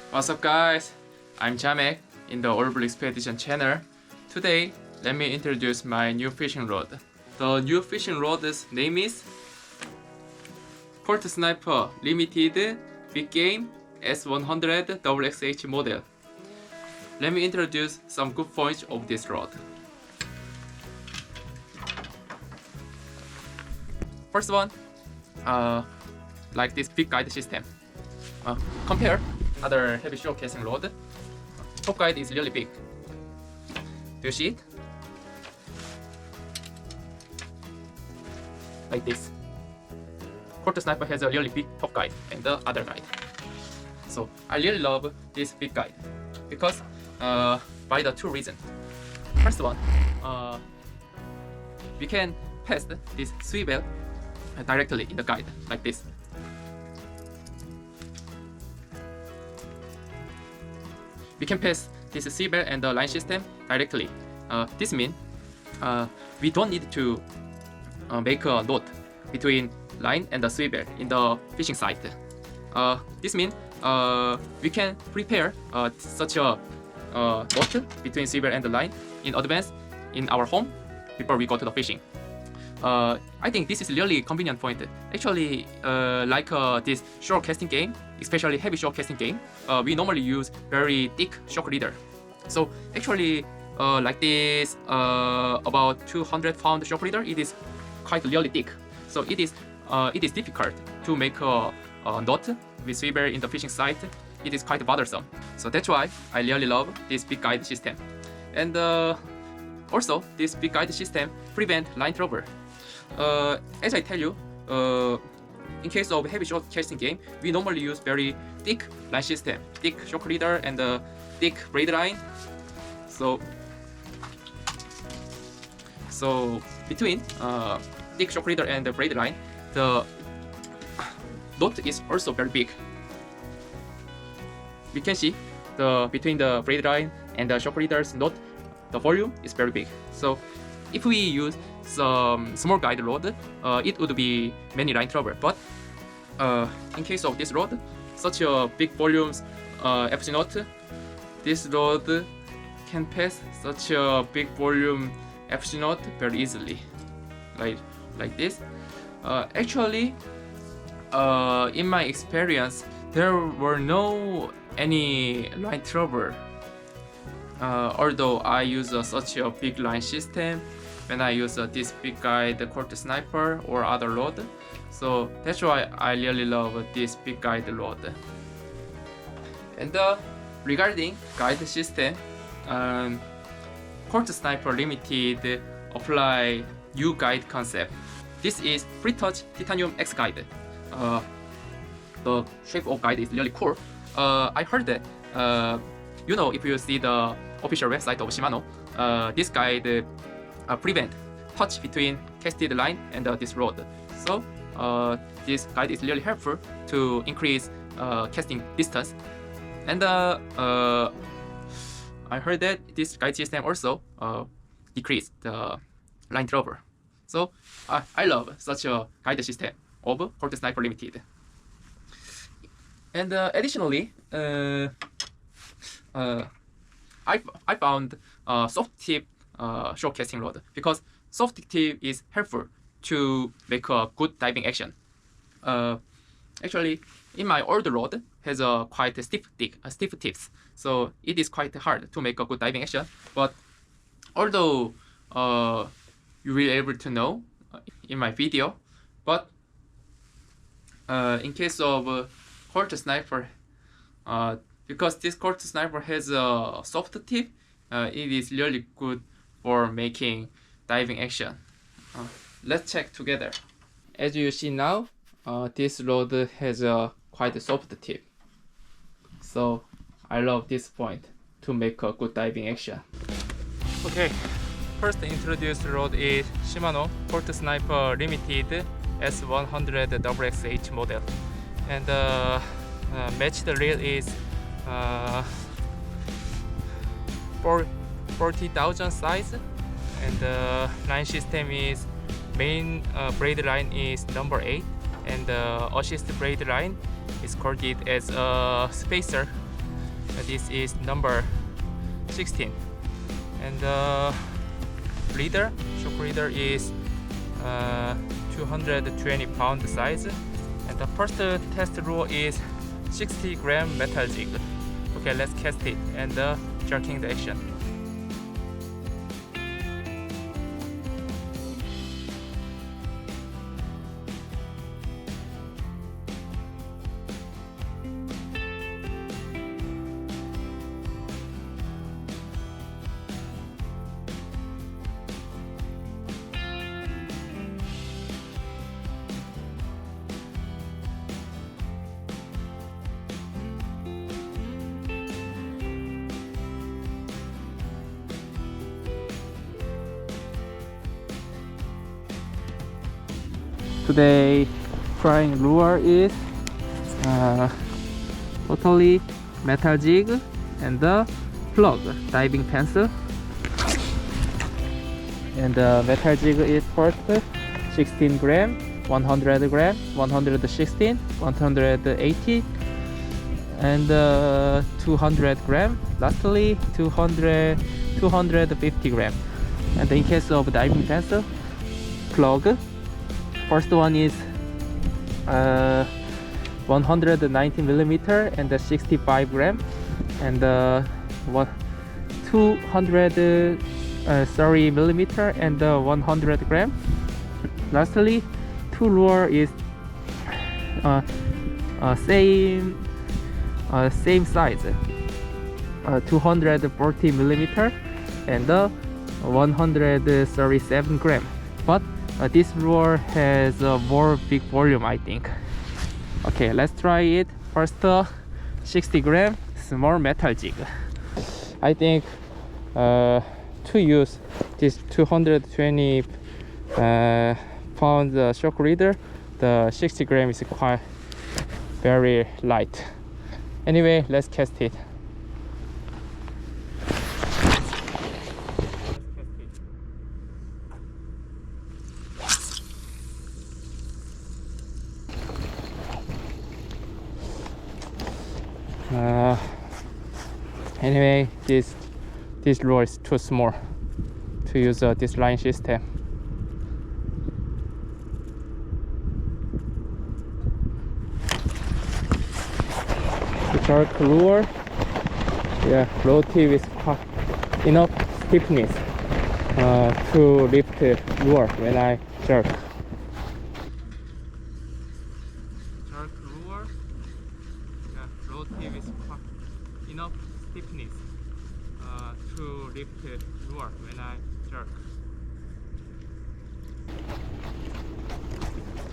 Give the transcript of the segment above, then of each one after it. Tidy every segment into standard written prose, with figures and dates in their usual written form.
What's up guys? I'm Jamek in the Orbital Expedition channel. Today, let me introduce my new fishing rod. The new fishing rod's name is Colt Sniper Limited Big Game S100 XXH model. Let me introduce some good points of this rod. First one, like this big guide system. Compare other heavy shore casting rod. Top guide is really big. Do you see it? Like this. Colt Sniper has a really big top guide and the other guide. So I really love this big guide because by the two reasons. First one, we can pass this swivel directly in the guide like this. We can pass this swivel and the line system directly. This means we don't need to make a knot between line and the swivel in the fishing site. This means we can prepare such a knot between swivel and the line in advance in our home before we go to the fishing. I think this is really convenient point. Actually, like this shore casting game, especially heavy shore casting game, we normally use very thick shock leader. So actually, like this, about 200-pound shock leader, it is quite really thick. So it is difficult to make a knot with swivel in the fishing site. It is quite bothersome. So that's why I really love this big guide system. And also, this big guide system prevent line trouble. As I tell you, in case of heavy shore casting game, we normally use very thick line system, thick shock leader and thick braid line. So between thick shock leader and the braid line, the knot is also very big. We can see between the braid line and the shock leader's knot, the volume is very big. So if we use some small guide rod, it would be many line trouble. But in case of this rod, such a big volumes FC knot, this rod can pass such a big volume FC knot very easily, like this. Actually, in my experience, there were no any line trouble. Although I use such a big line system when I use this big guide Colt Sniper or other rod. So that's why I really love this big guide rod. And regarding guide system, Colt Sniper Limited apply new guide concept. This is FreeTouch Titanium X guide. The shape of guide is really cool. I heard that if you see the official website of Shimano, this guide prevent touch between casted line and this rod. So this guide is really helpful to increase casting distance. And I heard that this guide system also decrease the line trouble. So I love such a guide system of Colt Sniper Limited. And additionally, I found soft tip shore casting rod because soft tip is helpful to make a good diving action. Actually, in my old rod has a quite stiff tips, so it is quite hard to make a good diving action. But although you will be able to know in my video, but in case of Colt Sniper, because this Colt Sniper has a soft tip, it is really good for making diving action. Let's check together. As you see now, this rod has a quite soft tip. So I love this point to make a good diving action. Okay, first introduced rod is Shimano Colt Sniper Limited S100 XXH model. And matched reel is 40,000 size, and the line system is main braid line is number 8, and the assist braid line is called it as a spacer. This is number 16. And the leader, shock leader is 220 pound size. And the first test lure is 60 gram metal jig. Okay, let's cast it and jerking the action. Today trying lure is totally metal jig and the plug diving pencil. And the metal jig is first 16 gram, 100 gram, 116, 180 and 200 gram, lastly 250 gram. And in case of diving pencil plug, first one is 190 millimeter and 65 gram, and 200 millimeter and 100 gram. Lastly, two lure is same size, 240 millimeter and 137 gram. But this lure has a more big volume, I think. Okay, let's try it. First 60 gram small metal jig. I think to use this 220 pound shock leader, the 60 gram is quite very light. Anyway, let's cast it. Anyway, this lure is too small to use this line system. The jerk lure, yeah, low tip is enough stiffness to lift the lure when I jerk. Jerk lure, yeah, low tip is enough stiffness to lift the lure when I jerk.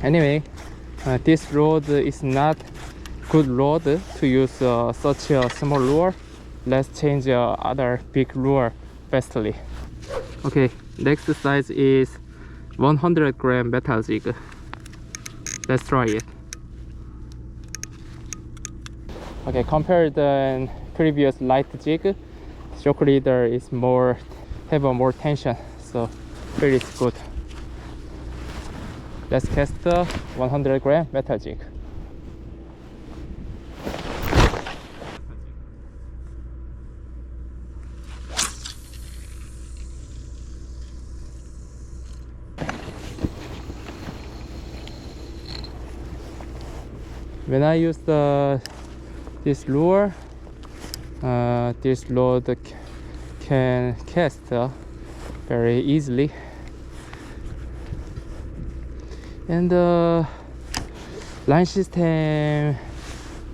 Anyway, this rod is not good rod to use such a small lure. Let's change other big lure fastly. Okay, next size is 100 gram metal jig. Let's try it. Okay, compared to previous light jig, shock leader is have a more tension, so pretty good. Let's cast 100 gram metal jig. When I use this lure, this rod can cast very easily, and the line system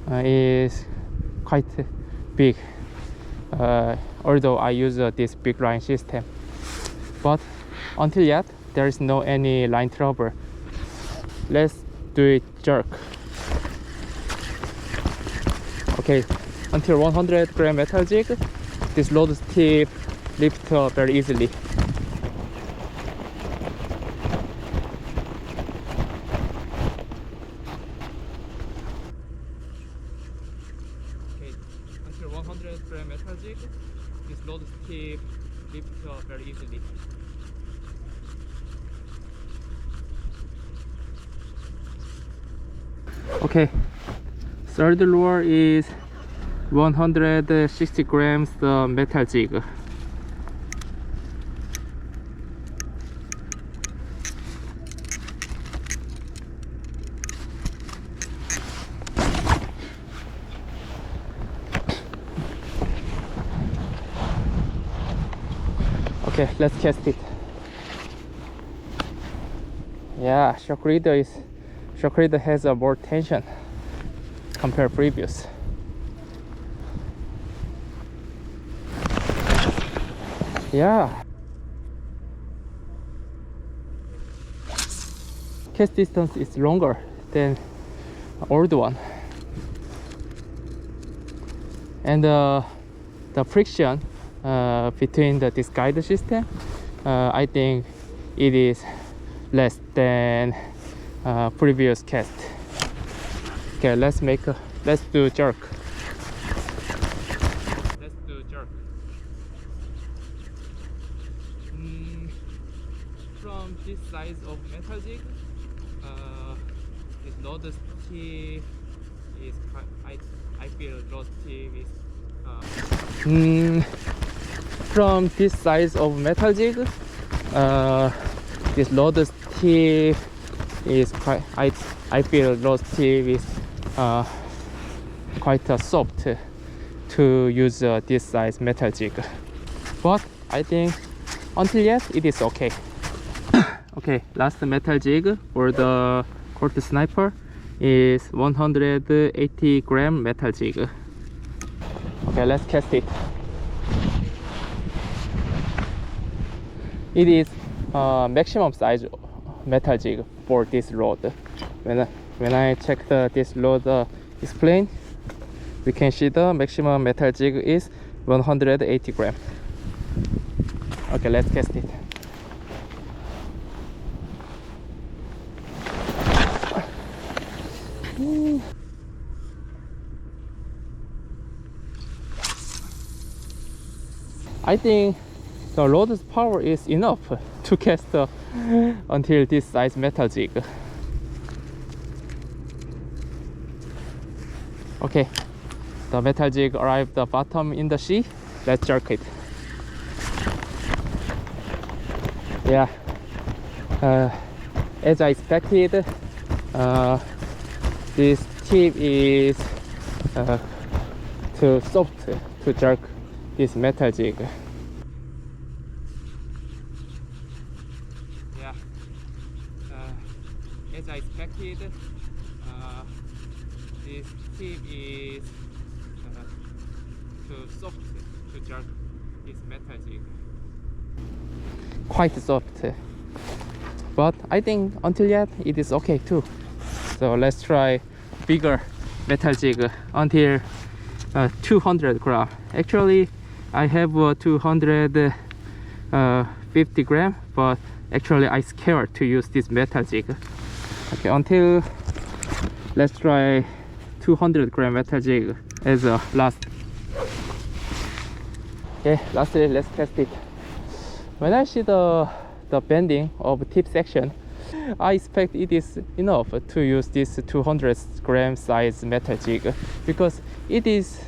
is quite big, although I use this big line system, but until yet there is no any line trouble. Let's do it jerk. Okay, until 100 gram metal jig, this rod tip lifts very easily. Okay, until 100 gram metal jig, this rod tip lifts very easily. Okay, third lure is 160 grams the metal jig. Okay, let's cast it. Yeah, shock reader has a more tension compared previous. Yeah. Cast distance is longer than old one. And the friction between this guide system, I think it is less than previous cast. Okay, let's do jerk. Let's do jerk. From this size of metal jig, this load tip is I feel load tip is from this size of metal jig, this load tip is quite I feel load tip is quite soft to use this size metal jig, but I think until yet it is okay. Okay, last metal jig for the Colt Sniper is 180 gram metal jig. Okay, let's cast it. It is maximum size metal jig for this rod. When I check this rod explain, we can see the maximum metal jig is 180 gram. Okay, let's cast it. I think the rod's power is enough to cast until this size metal jig. Okay, the metal jig arrived the bottom in the sea. Let's jerk it. Yeah, as I expected, this tip is too soft to jerk this metal jig. Yeah, as I expected, this tip is too soft to jerk this metal jig. Quite soft, but I think until yet it is okay too. So let's try bigger metal jig until 200 gram. Actually, I have 250 gram, but actually I scared to use this metal jig. Okay, until let's try 200 gram metal jig as a last. Okay, lastly let's test it. When I see the bending of tip section, I expect it is enough to use this 200 gram size metal jig because it is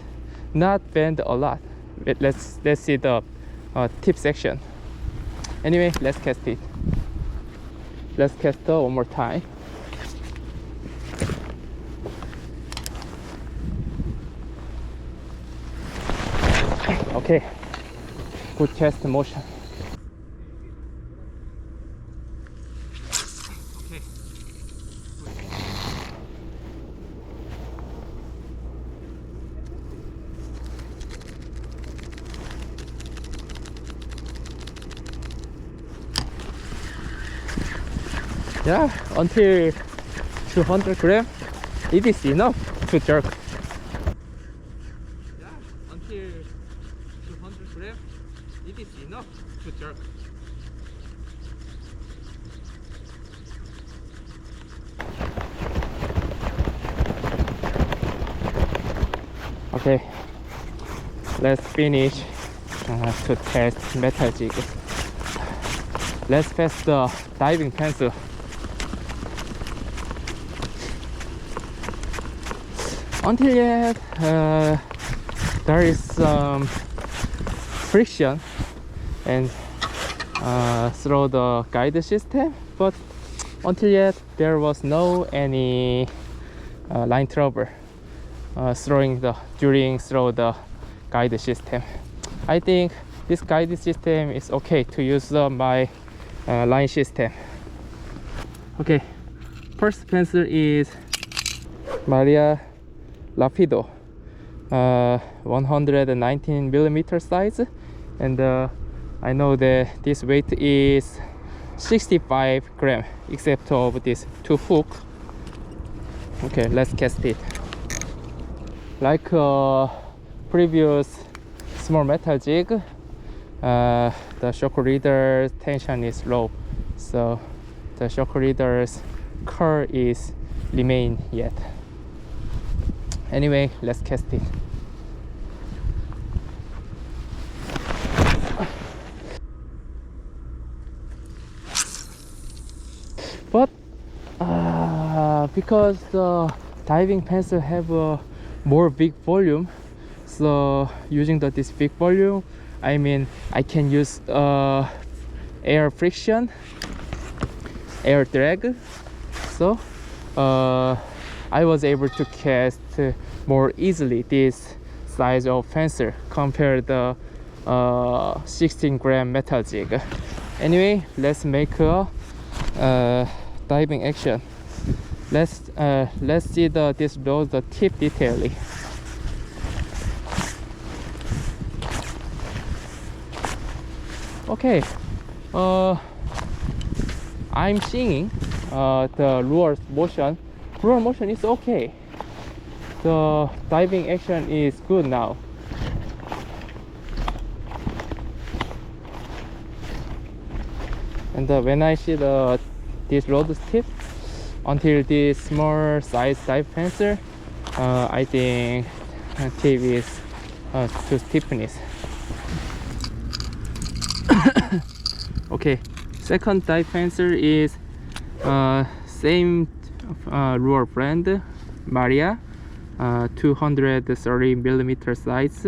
not bend a lot. Let's see the tip section. Anyway, let's cast it. Let's cast it one more time. Okay, good cast motion. Yeah, until 200 gram, it is enough to jerk. Yeah, until 200 gram, it is enough to jerk. Okay, let's finish to test metal jig. Let's test the diving pencil. Until yet, there is some friction and through the guide system, but until yet there was no any line trouble through the guide system. I think this guide system is okay to use my line system. Okay, first pencil is Maria Lapido, 119 millimeter size, and I know that this weight is 65 gram except of this two hook. Okay, let's cast it. Like previous small metal jig, the shock reader tension is low, so the shock reader's curve is remain yet. Anyway, let's cast it. But because the diving pencil have a more big volume, so using this big volume, I mean I can use air friction, air drag, so I was able to cast more easily this size of pencil compared to 16 gram metal jig. Anyway, let's make a diving action. Let's see the tip detailing. Okay, I'm seeing the lure motion. Lure motion is okay. The diving action is good now. And when I see this rod tip until this small size dive pencil, I think tip is to stiffness. Okay, second dive pencil is same lure brand, Maria, 230 millimeter size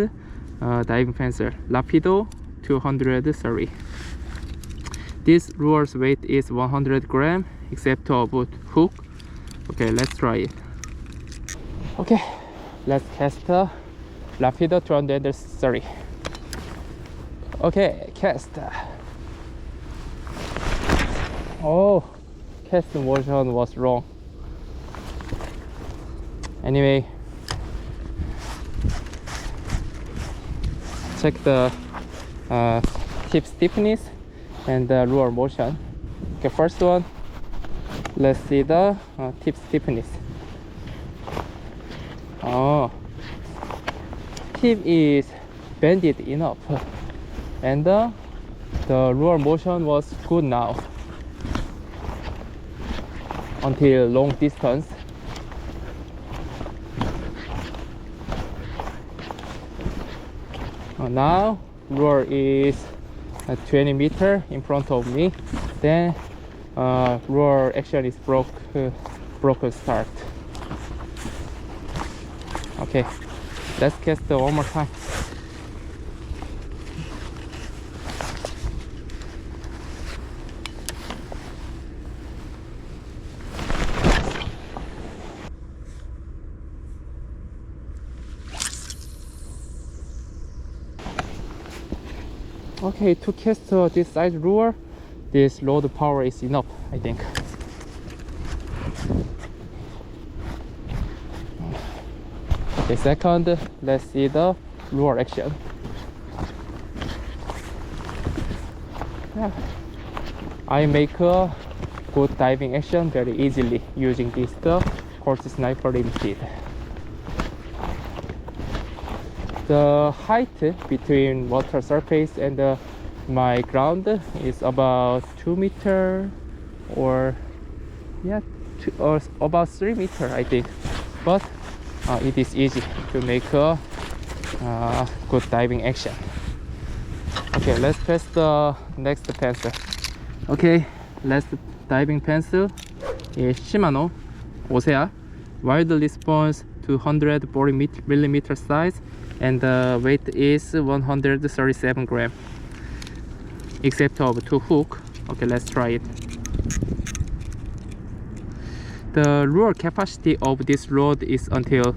diving pencil, Lapido 230. This lure's weight is 100 gram except about hook. Okay, let's try it. Okay, let's cast Lapido 230. Okay, cast. Oh, cast motion was wrong. Anyway, check the tip stiffness and the lure motion. Okay, first one, let's see the tip stiffness. Oh, tip is bended enough, and the lure motion was good now until long distance. Now lure is 20 meter in front of me, then lure action is broken start. Okay, let's cast one more time. Okay, to cast this size lure, this load power is enough, I think. Okay, second, let's see the lure action. Yeah, I make a good diving action very easily using this Colt Sniper Limited. The height between water surface and my ground is about 2 meter or or about 3 meter, I think. But it is easy to make a good diving action. Okay, let's press the next pencil. Okay, last diving pencil is Shimano Osea Wild Response 240 millimeter size and the weight is 137 gram, except of two hook. Okay, let's try it. The lure capacity of this rod is until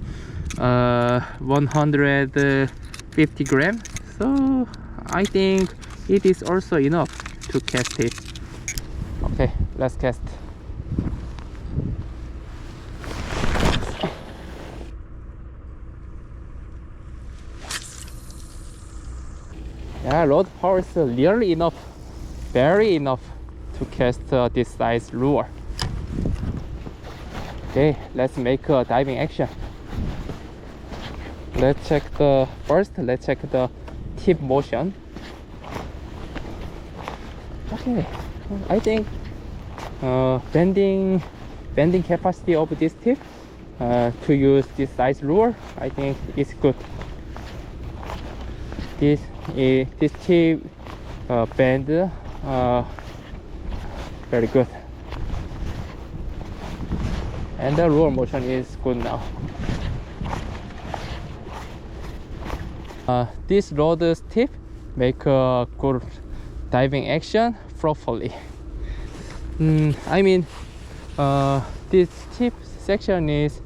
150 gram, so I think it is also enough to cast it. Okay, let's cast. Yeah, rod power is really enough, very enough to cast this size lure. Okay, let's make a diving action. Let's check the tip motion. Okay, I think bending capacity of this tip to use this size lure, I think is good. This tip bend very good, and the lure motion is good now. This rod's tip make a good diving action properly. I mean, this tip section is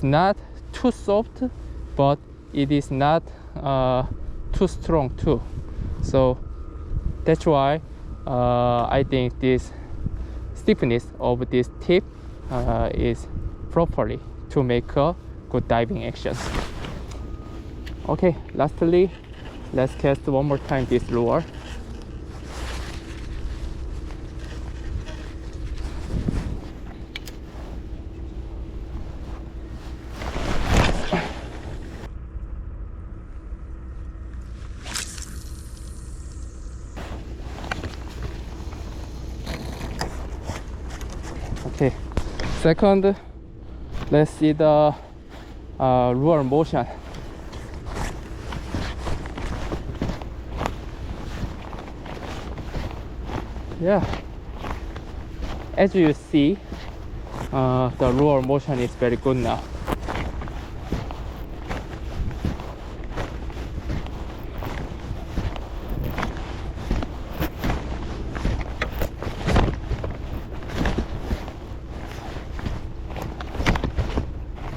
not too soft, but it is not too strong too. So that's why I think this stiffness of this tip is properly to make a good diving action. Okay, lastly, let's cast one more time this lure. Okay, second, let's see the lure motion. Yeah, as you see, the lure motion is very good now.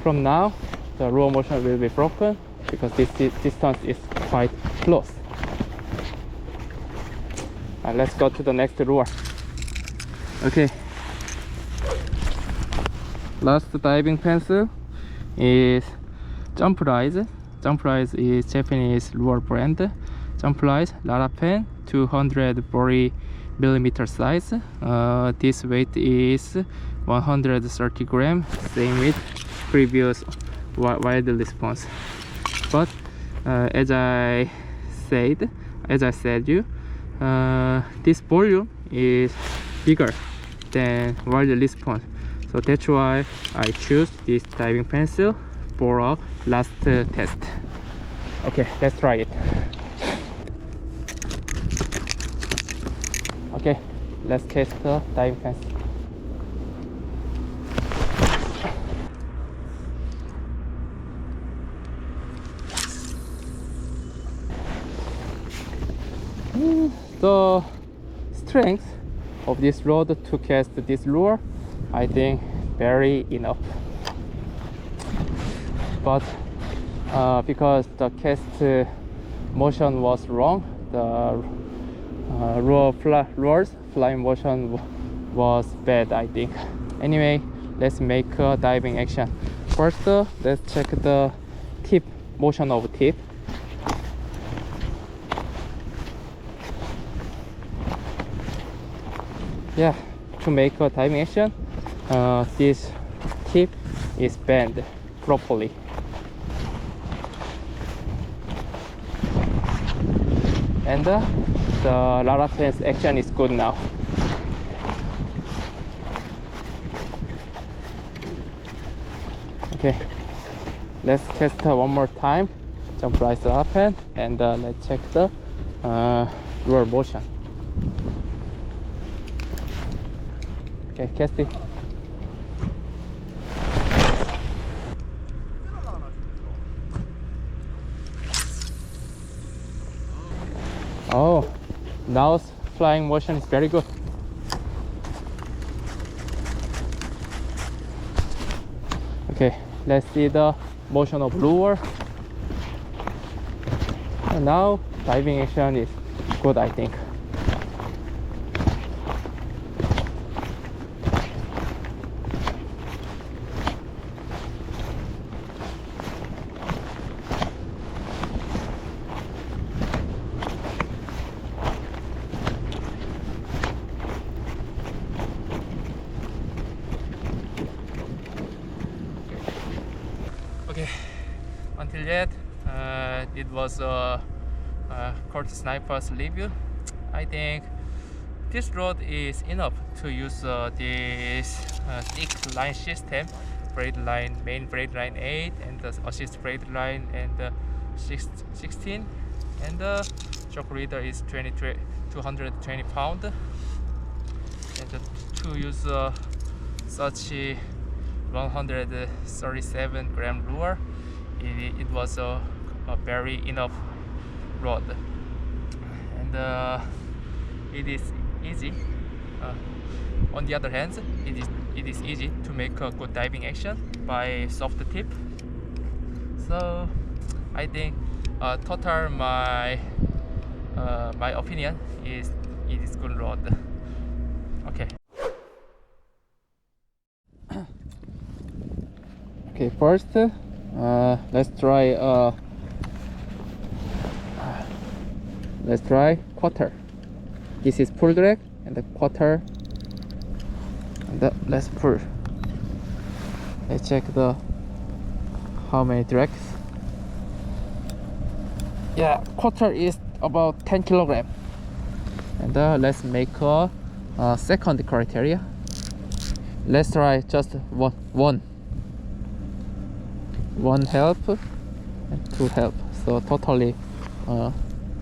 From now, the lure motion will be broken because this distance is quite close. And let's go to the next lure. Okay, last diving pencil is Jump Rise. Jump Rise is Japanese lure brand. Jump Rise Larapen 240 millimeter size. This weight is 130 gram, same with previous wild response. But as I said you, this volume is bigger than wild response, so that's why I choose this diving pencil for a last test. Okay, let's try it. Okay, let's test the diving pencil. The strength of this rod to cast this lure, I think very enough. But because the cast motion was wrong, the lure's flying motion was bad, I think. Anyway, let's make a diving action. First, let's check the tip motion of tip. Yeah, to make a diving action, this tip is bent properly. And the Larapen's action is good now. Okay, let's test one more time. Jump Rise Larapen, and let's check the lure motion. Okay, cast it. Oh, now flying motion is very good. Okay, let's see the motion of lure. And now diving action is good, I think. Okay, until yet, it was a Colt Sniper's review. I think this rod is enough to use this thick line system, braid line, main braid line 8 and the assist braid line and 16, and the shock reader is 220 pound, and to use such 137 gram lure, it was a very enough rod, and it is easy. On the other hand, it is easy to make a good diving action by soft tip. So I think total my opinion is it is good rod. Okay. Okay, first let's try quarter. This is pull drag and the quarter, and let's pull. Let's check the how many drags. Yeah, quarter is about 10 kilogram. And let's make a second criteria. Let's try just one help and two help, so totally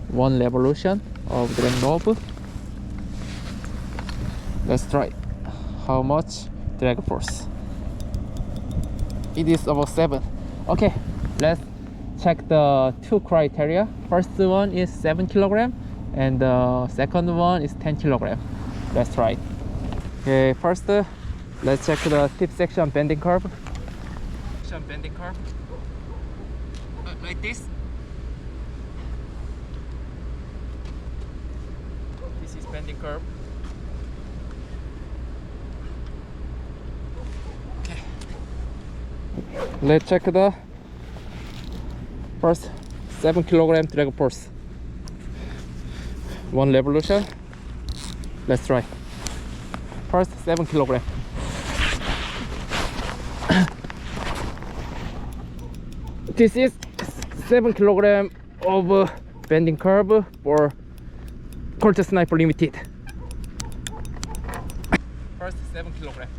one revolution of drag knob. Let's try how much drag force. It is about 7. Okay, let's check the two criteria. First one is 7 kilogram and the second one is 10 kilogram. Let's try it. Okay, first let's check the tip section bending curve. Bending curve like this. This is bending curve. Okay, let's check the first 7 kilogram drag force. One revolution. Let's try. First 7 kilogram. This is 7 kilogram of bending curve for Colt Sniper Limited. First 7 kilogram.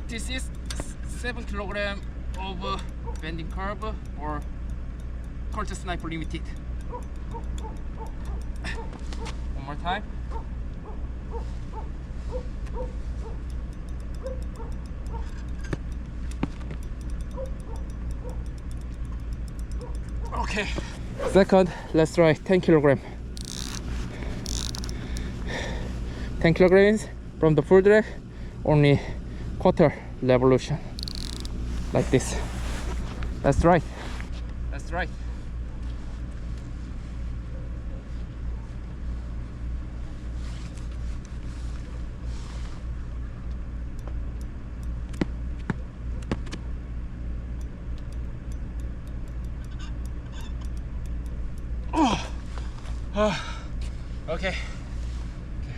This is 7 kilogram of bending curve for Colt Sniper Limited. One more time. Okay. Second, let's try 10 kilogram. 10 kilograms from the full drag, only quarter revolution, like this. That's right. That's right. Okay,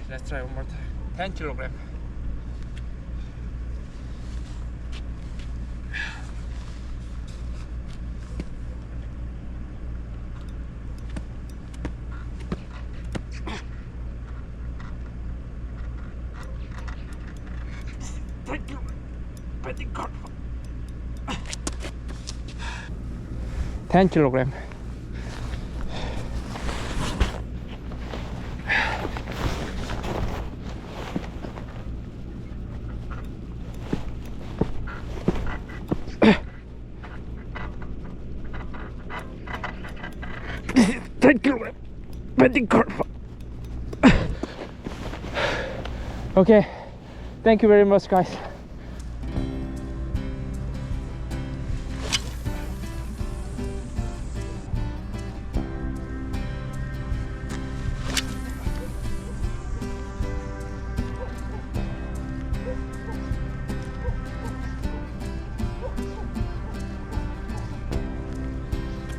let's try one more time. 10 kilogram. Thank you. 10 kilogram. 10 km bending curve. Okay, thank you very much, guys.